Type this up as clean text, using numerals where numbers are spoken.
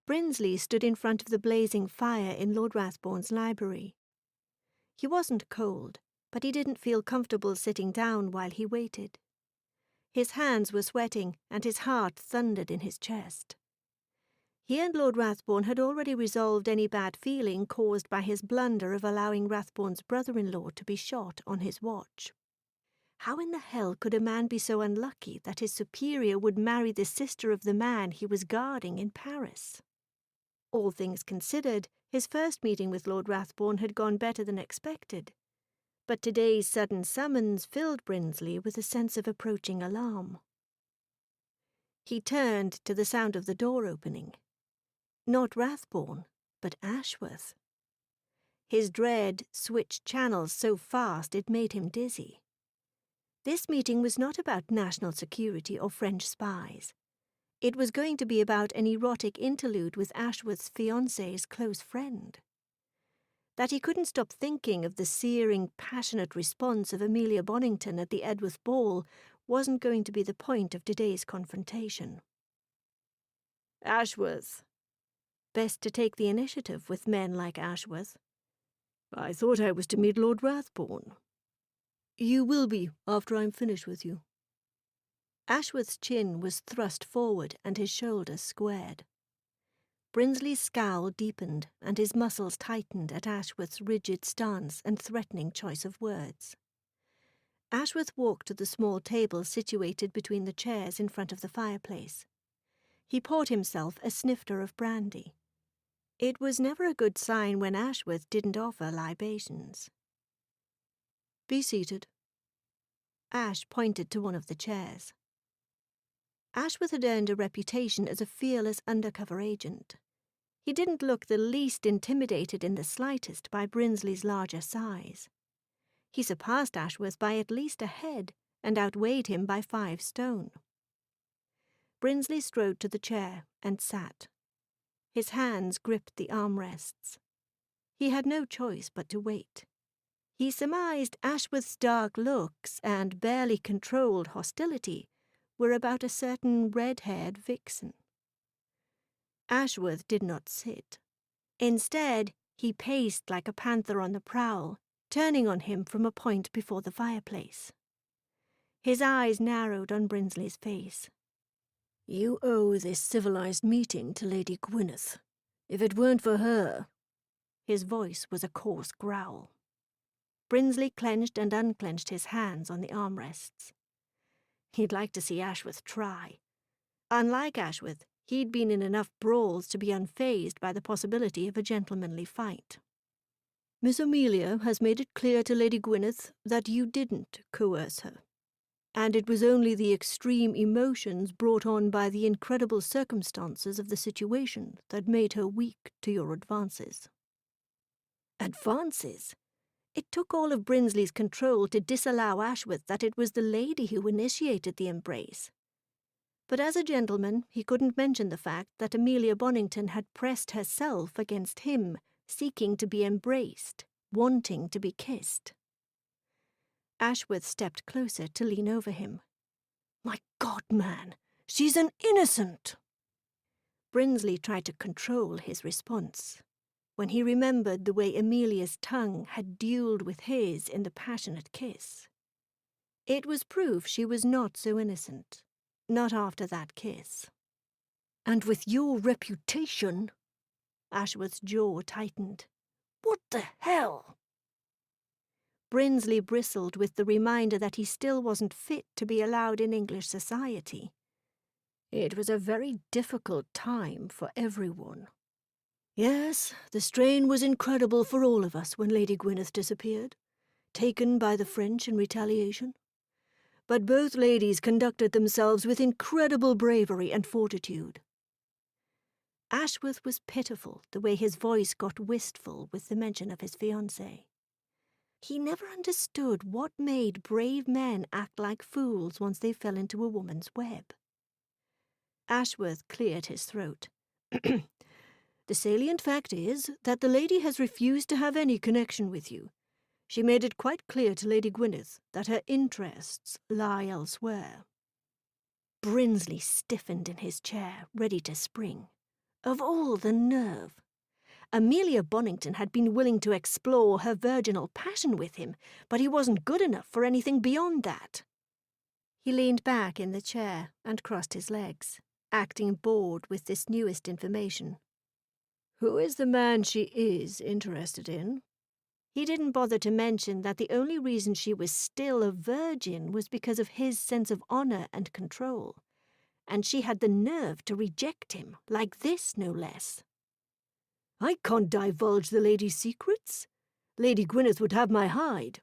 Brinsley stood in front of the blazing fire in Lord Rathbourne's library. He wasn't cold, but he didn't feel comfortable sitting down while he waited. His hands were sweating, and his heart thundered in his chest. He and Lord Rathbourne had already resolved any bad feeling caused by his blunder of allowing Rathbourne's brother-in-law to be shot on his watch. How in the hell could a man be so unlucky that his superior would marry the sister of the man he was guarding in Paris? All things considered, his first meeting with Lord Rathbourne had gone better than expected, but today's sudden summons filled Brinsley with a sense of approaching alarm. He turned to the sound of the door opening. Not Rathbourne, but Ashworth. His dread switched channels so fast it made him dizzy. This meeting was not about national security or French spies. It was going to be about an erotic interlude with Ashworth's fiancée's close friend. That he couldn't stop thinking of the searing, passionate response of Amelia Bonington at the Edworth ball wasn't going to be the point of today's confrontation. Ashworth. Best to take the initiative with men like Ashworth. I thought I was to meet Lord Rathbourne. You will be, after I'm finished with you. Ashworth's chin was thrust forward and his shoulders squared. Brinsley's scowl deepened and his muscles tightened at Ashworth's rigid stance and threatening choice of words. Ashworth walked to the small table situated between the chairs in front of the fireplace. He poured himself a snifter of brandy. It was never a good sign when Ashworth didn't offer libations. Be seated. Ash pointed to one of the chairs. Ashworth had earned a reputation as a fearless undercover agent. He didn't look the least intimidated in the slightest by Brinsley's larger size. He surpassed Ashworth by at least a head and outweighed him by 5 stone. Brinsley strode to the chair and sat. His hands gripped the armrests. He had no choice but to wait. He surmised Ashworth's dark looks and barely controlled hostility were about a certain red-haired vixen. Ashworth did not sit. Instead, he paced like a panther on the prowl, turning on him from a point before the fireplace. His eyes narrowed on Brinsley's face. You owe this civilized meeting to Lady Gwyneth. If it weren't for her... His voice was a coarse growl. Brinsley clenched and unclenched his hands on the armrests. He'd like to see Ashworth try. Unlike Ashworth, he'd been in enough brawls to be unfazed by the possibility of a gentlemanly fight. Miss Amelia has made it clear to Lady Gwyneth that you didn't coerce her, and it was only the extreme emotions brought on by the incredible circumstances of the situation that made her weak to your advances. Advances? It took all of Brinsley's control to disallow Ashworth that it was the lady who initiated the embrace. But as a gentleman, he couldn't mention the fact that Amelia Bonington had pressed herself against him, seeking to be embraced, wanting to be kissed. Ashworth stepped closer to lean over him. My God, man, she's an innocent! Brinsley tried to control his response when he remembered the way Amelia's tongue had duelled with his in the passionate kiss. It was proof she was not so innocent, not after that kiss. And with your reputation... Ashworth's jaw tightened. What the hell? Brinsley bristled with the reminder that he still wasn't fit to be allowed in English society. It was a very difficult time for everyone. Yes, the strain was incredible for all of us when Lady Gwyneth disappeared, taken by the French in retaliation. But both ladies conducted themselves with incredible bravery and fortitude. Ashworth was pitiful the way his voice got wistful with the mention of his fiancée. He never understood what made brave men act like fools once they fell into a woman's web. Ashworth cleared his throat. The salient fact is that the lady has refused to have any connection with you. She made it quite clear to Lady Gwyneth that her interests lie elsewhere. Brinsley stiffened in his chair, ready to spring. Of all the nerve! Amelia Bonington had been willing to explore her virginal passion with him, but he wasn't good enough for anything beyond that. He leaned back in the chair and crossed his legs, acting bored with this newest information. Who is the man she is interested in? He didn't bother to mention that the only reason she was still a virgin was because of his sense of honor and control, and she had the nerve to reject him, like this, no less. I can't divulge the lady's secrets. Lady Gwyneth would have my hide.